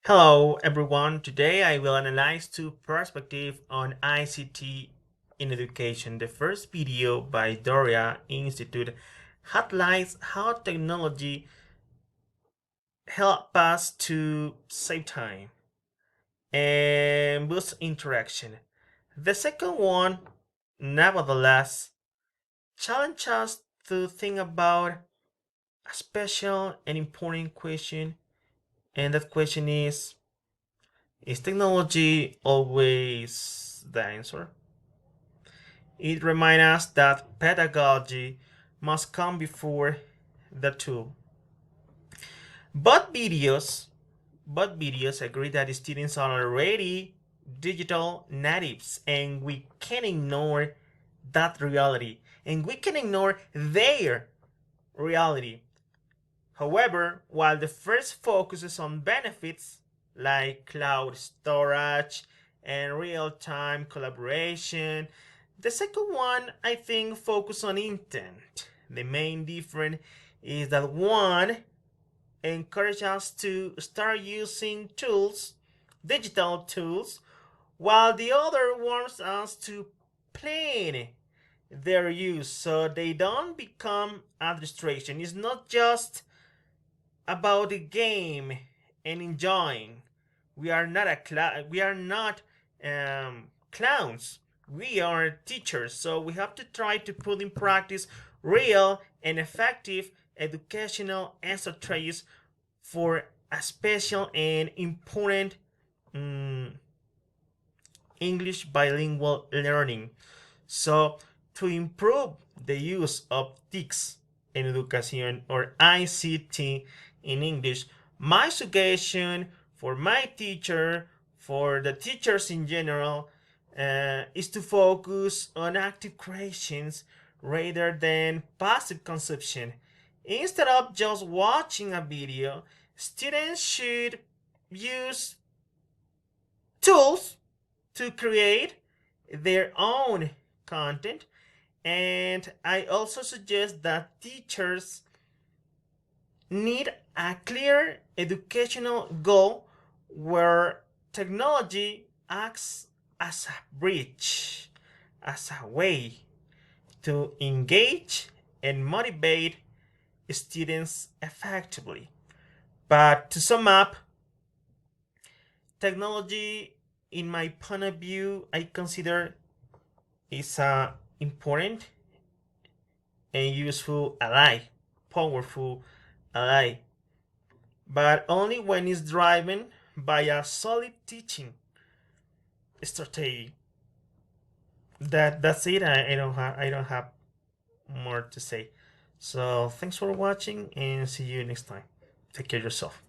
Hello everyone, today I will analyze two perspectives on ICT in education. The first video by Doria Institute highlights how technology helps us to save time and boost interaction. The second one, nevertheless, challenges us to think about a special and important question, and that question is technology always the answer? It reminds us that pedagogy must come before the tool. But videos, but videos agree that students are already digital natives, and we can ignore that reality, and we can ignore their reality. However, while the first focuses on benefits like cloud storage and real-time collaboration, the second one I think focuses on intent. The main difference is that one encourages us to start using tools, digital tools, while the other wants us to plan their use so they don't become a distraction. It's not just about the game and enjoying. We are not clowns. We are teachers, so we have to try to put in practice real and effective educational strategies for a special and important um, English bilingual learning. So, to improve the use of TICS in education or ICT in English, my suggestion for my teacher, for the teachers in general, is to focus on active creations rather than passive consumption. Instead of just watching a video, students should use tools to create their own content, and I also suggest that teachers need a clear educational goal where technology acts as a bridge, as a way to engage and motivate students effectively. But to sum up, technology, in my point of view, I consider is a important and useful ally, powerful ally, but only when it's driven by a solid teaching strategy. That's it. I don't have more to say. So thanks for watching and see you next time. Take care of yourself.